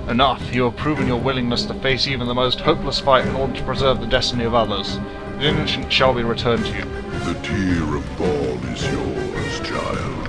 Enough. You have proven your willingness to face even the most hopeless fight in order to preserve the destiny of others. The innocent shall be returned to you. The tear of Baal is yours, child.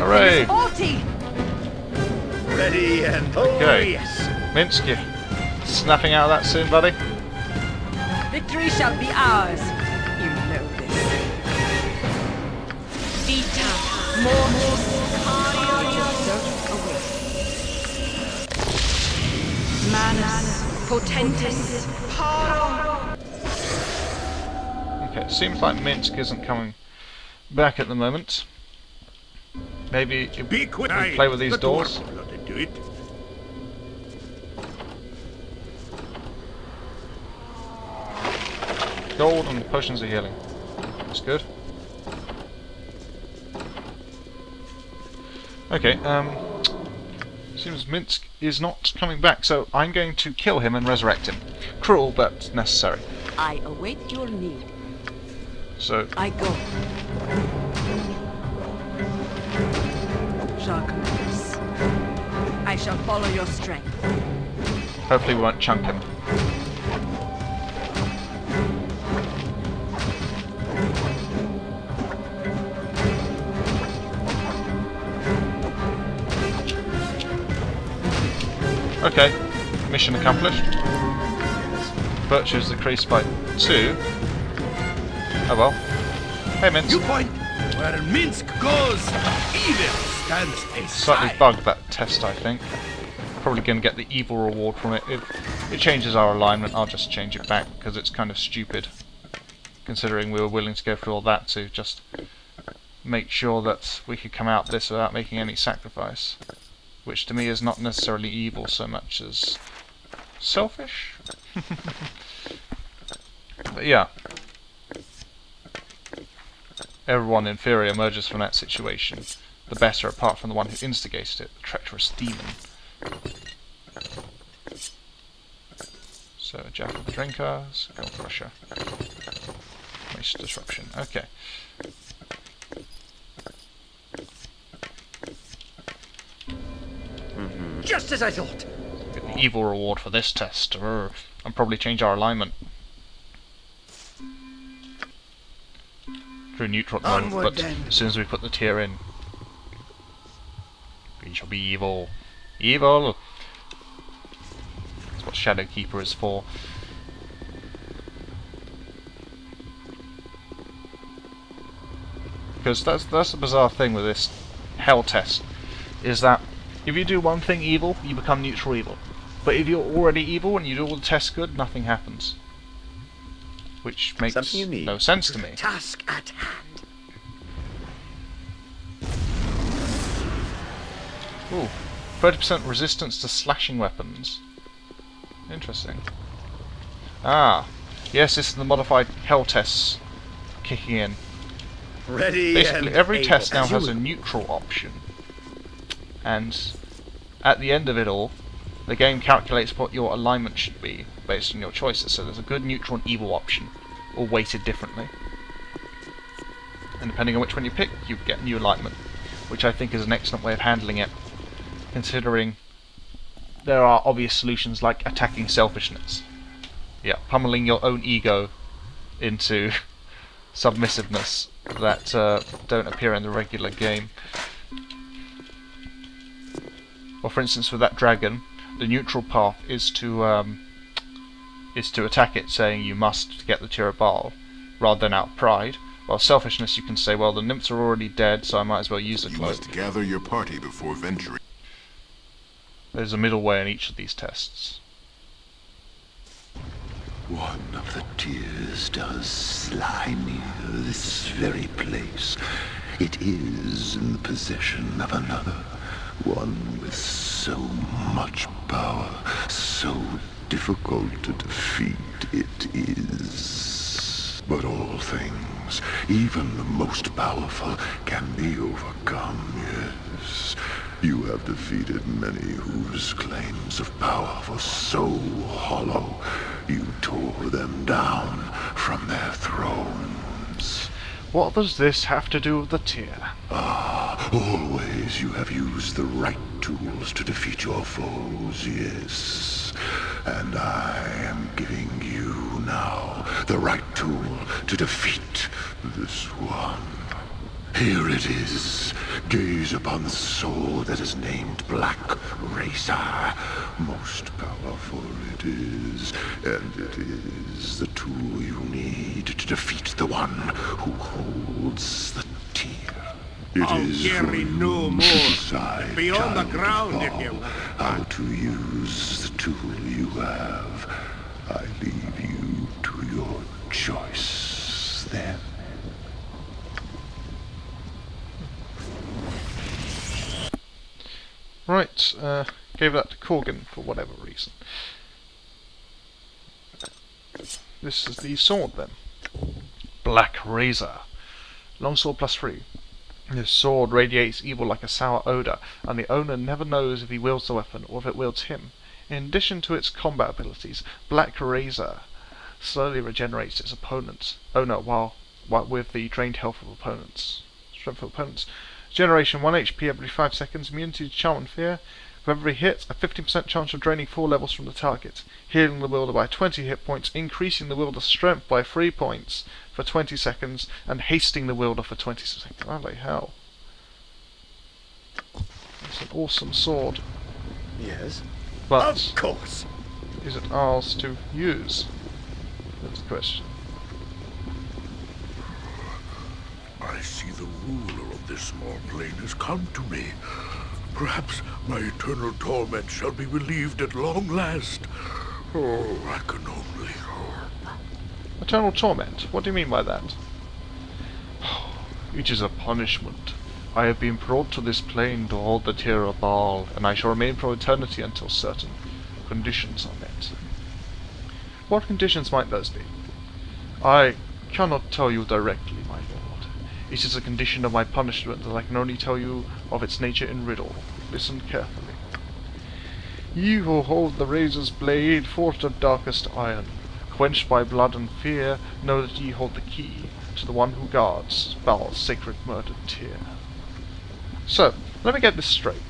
Hooray! 40! Ready and Okay. yes. Minsk, you snapping out of that soon, buddy? Victory shall be ours. You know this. Vita, mortis, Manus, potentis, paro. Okay, seems like Minsk isn't coming back at the moment. Maybe if Be we quick. play with these The doors. dwarf will not do it. Gold and potions of healing. That's good. Okay, seems Minsk is not coming back, so I'm going to kill him and resurrect him. Cruel, but necessary. I await your need. So, I go. Jacques, I shall follow your strength. hopefully we won't chunk him. Okay, mission accomplished. Virtues decreased by 2. Oh well. Hey Minsk. You point where Minsk goes, evil stands aside. Slightly bugged that test, I think. Probably going to get the evil reward from it. If it changes our alignment, I'll just change it back, because it's kind of stupid. Considering we were willing to go through all that to just make sure that we could come out this without making any sacrifice. Which to me is not necessarily evil so much as selfish. But yeah. Everyone inferior emerges from that situation. The better, apart from the one who instigated it, the treacherous demon. So, Jack of the Drinkers, Gold Crusher. Waste Disruption. Okay. Just as I thought. Get the evil reward for this test. And probably change our alignment. Through neutral at the moment, Onward but then. as soon as we put the tier in, we shall be evil. Evil! That's what Shadowkeeper is for. Because that's the bizarre thing with this hell test, is that if you do one thing evil, you become neutral evil. But if you're already evil and you do all the tests good, nothing happens. Which makes Something you need. no sense to me. Task at hand. Ooh, 30% resistance to slashing weapons. Interesting. Ah, yes, this is the modified hell tests kicking in. Ready Basically, and every able. test now As you has a will. neutral option. And at the end of it all, the game calculates what your alignment should be based on your choices. So there's a good, neutral, and evil option, all weighted differently. And depending on which one you pick, you get new alignment, which I think is an excellent way of handling it, considering there are obvious solutions like attacking selfishness. Yeah, pummeling your own ego into submissiveness that don't appear in the regular game. Or for instance with that dragon, the neutral path is to attack it saying you must get the tier of Baal, rather than out of pride. While selfishness you can say, well, the nymphs are already dead, so I might as well use the You cloak. must gather your party before venturing. There's a middle way in each of these tests. One of the tears does lie near this very place. It is in the possession of another, one with so much power, so difficult to defeat it is. But all things, even the most powerful, can be overcome, yes. You have defeated many whose claims of power were so hollow, you tore them down from their thrones. What does this have to do with the tier? Ah, always you have used the right tools to defeat your foes, yes. And I am giving you now the right tool to defeat this one. Here it is. Gaze upon the sword that is named Black Razor. Most powerful it is, and it is the tool you need to defeat the one who holds the tear. It I'll is carry for no you more. to decide, Be on the child of ground if Baal, you want. how to use the tool you have. I leave you to your choice then. Right, gave that to Corgan for whatever reason. This is the sword then. Black Razor. Longsword +3. This sword radiates evil like a sour odour, and the owner never knows if he wields the weapon or if it wields him. In addition to its combat abilities, Black Razor slowly regenerates its opponent's owner while with the drained health of opponents. Strength of opponents. Generation 1 HP every 5 seconds, immunity to charm and fear. For every hit, a 15% chance of draining 4 levels from the target, healing the wielder by 20 hit points, increasing the wielder's strength by 3 points for 20 seconds, and hasting the wielder for 20 seconds. Holy hell. It's an awesome sword. Yes? But Of course! is it ours to use? That's the question. I see the ruler of this small plane has come to me. Perhaps my eternal torment shall be relieved at long last. Oh, I can only hope. Eternal torment? What do you mean by that? It is a punishment. I have been brought to this plane to hold the tear of Baal, and I shall remain for eternity until certain conditions are met. What conditions might those be? I cannot tell you directly, my lord. It is a condition of my punishment that I can only tell you of its nature in riddle. Listen carefully. Ye who hold the razor's blade, forged of darkest iron, quenched by blood and fear, know that ye hold the key to the one who guards Baal's sacred murdered tear. So, let me get this straight.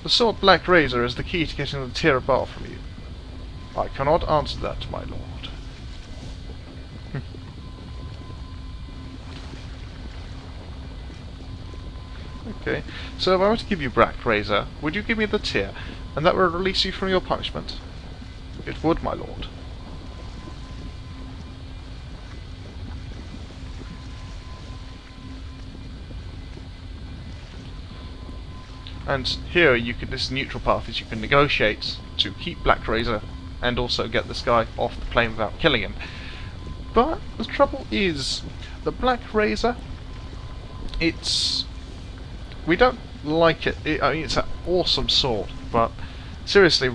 The sword Black Razor is the key to getting the tear of Baal from you. I cannot answer that, my lord. Okay, so if I were to give you Black Razor, would you give me the tear, and that would release you from your punishment? It would, my lord. And here you could, this neutral path is you can negotiate to keep Black Razor and also get this guy off the plane without killing him. But the trouble is, the Black Razor, we don't like it. I mean, it's an awesome sword, but seriously,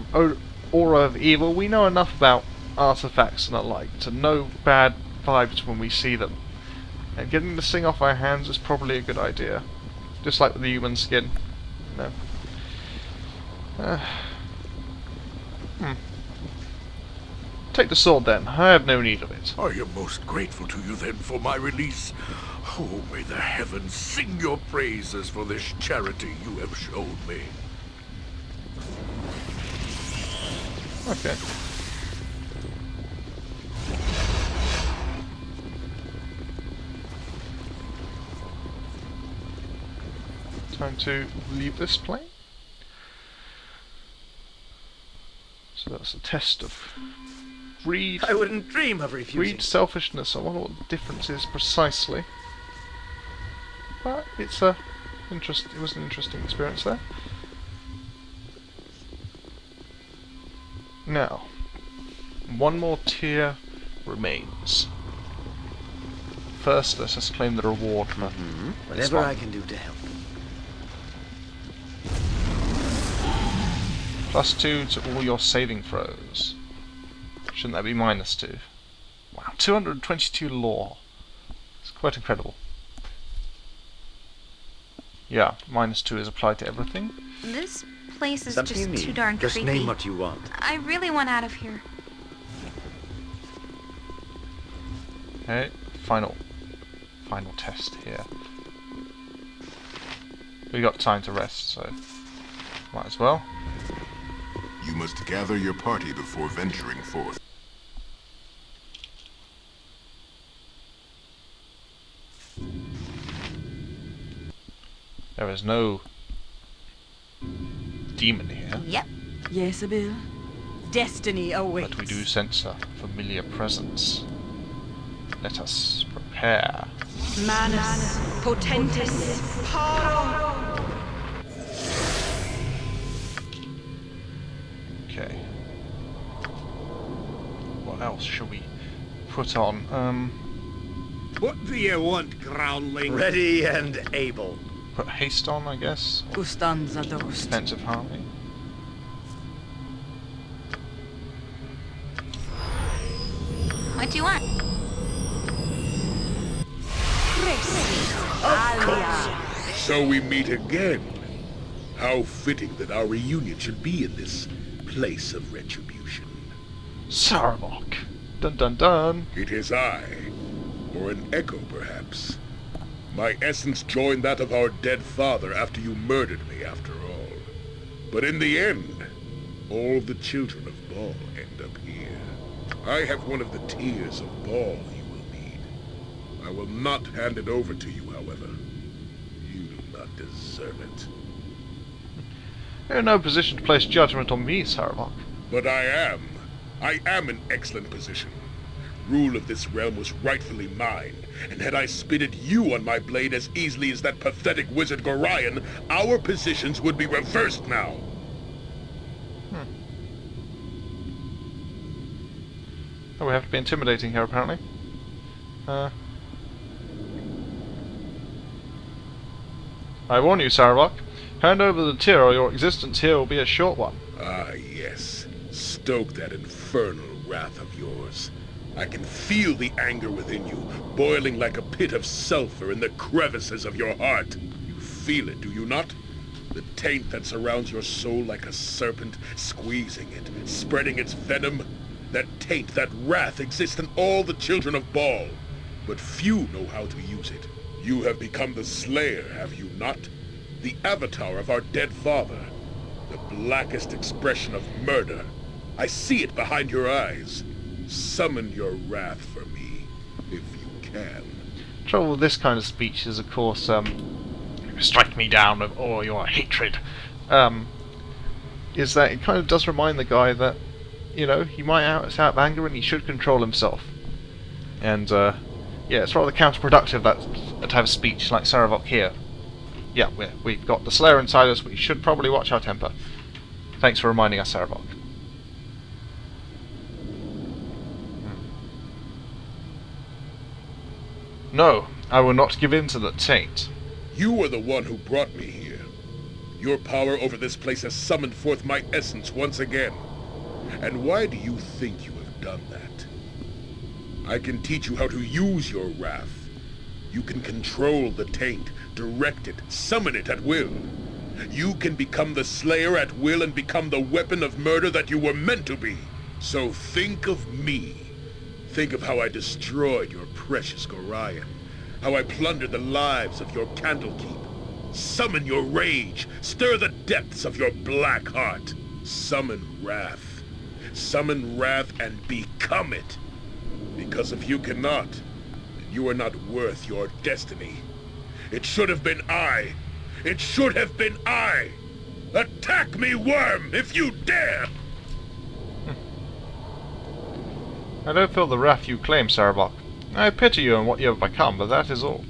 Aura of Evil, we know enough about artifacts and the like to know bad vibes when we see them. And getting this thing off our hands is probably a good idea. Just like with the human skin. No. Take the sword then. I have no need of it. I am most grateful to you then for my release. Oh, may the heavens sing your praises for this charity you have shown me. Okay. Time to leave this plane. So that's a test of greed. I wouldn't dream of refusing. Greed, selfishness. I wonder what the difference is precisely. But it was an interesting experience there. Now, one more tier remains. First, let's just claim the reward for this Whatever one. I can do to help. +2 to all your saving throws. Shouldn't that be -2? Wow, 222 lore. It's quite incredible. Yeah, -2 is applied to everything. This place is Something you just too need. darn Just creepy. name what you want. I really want out of here. Okay, final test here. We got time to rest, so Might as well. You must gather your party before venturing forth. There is no demon here, Yep. Jezebel, destiny awaits. but we do sense a familiar presence. Let us prepare. Manus, potentis, paro. Okay. What else should we put on? What do you want, groundling? Ready and able. Put haste on, I guess. Or Ustanza dost. defensive harmony. What do you want? So we meet again. How fitting that our reunion should be in this place of retribution. Sarabok! Dun dun dun! It is I, or an echo perhaps. My essence joined that of our dead father after you murdered me, after all. But in the end, all the children of Baal end up here. I have one of the tears of Baal you will need. I will not hand it over to you, however. You do not deserve it. You're in no position to place judgment on me, Sarabok. But I am. I am in excellent position. Rule of this realm was rightfully mine, and had I spitted you on my blade as easily as that pathetic wizard Gorion, our positions would be reversed now. Oh, we have to be intimidating here, apparently. I warn you, Sarabok. Hand over the tear, or your existence here will be a short one. Ah, yes. Stoke that infernal wrath of yours. I can feel the anger within you, boiling like a pit of sulfur in the crevices of your heart. You feel it, do you not? The taint that surrounds your soul like a serpent, squeezing it, spreading its venom. That taint, that wrath exists in all the children of Baal, but few know how to use it. You have become the Slayer, have you not? The avatar of our dead father. The blackest expression of murder. I see it behind your eyes. Summon your wrath for me, if you can. Trouble with this kind of speech is, of course, strike me down with all your hatred. Is that it kind of does remind the guy that, you know, he might out of anger and he should control himself. And, yeah, it's rather counterproductive that to have a speech like Sarabok here. Yeah, we've got the Slayer inside us, we should probably watch our temper. Thanks for reminding us, Sarabok. No, I will not give in to the taint. You were the one who brought me here. Your power over this place has summoned forth my essence once again. And why do you think you have done that? I can teach you how to use your wrath. You can control the taint, direct it, summon it at will. You can become the Slayer at will and become the weapon of murder that you were meant to be. So think of me. Think of how I destroyed your precious Gorion. How I plundered the lives of your Candlekeep. Summon your rage. Stir the depths of your black heart. Summon wrath. Summon wrath and become it. Because if you cannot, then you are not worth your destiny. It should have been I. It should have been I. Attack me, worm, if you dare! I don't feel the wrath you claim, Sarabok. I pity you and what you have become, but that is all.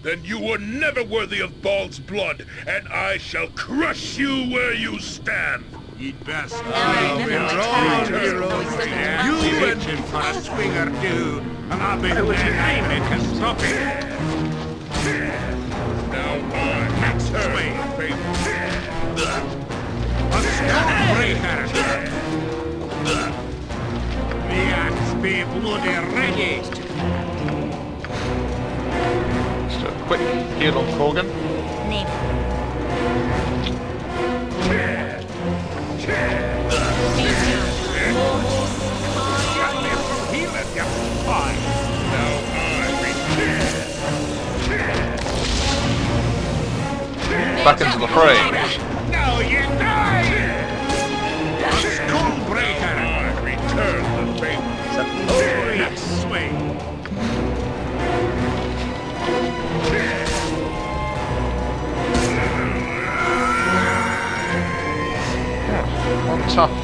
Then you were never worthy of Baal's blood, and I shall crush you where you stand! You'd best No, leave never it mind. all your own. You itching for a swing or two, and I'll be there to stop it. Now I turn favor. A stormbreaker! The axe be bloody ready! Just a quick heal on Corgan. Name. Got me from healing, you fine. Now I Back into the fray. Now you die! Skullbreaker! Return the favor. Glorious swing! One tough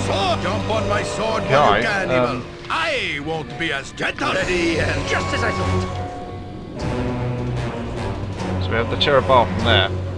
Sword! Jump on my sword guy. when you can, evil. I won't be as gentle. Ready and Just as I thought. So we have the cherub bar from there.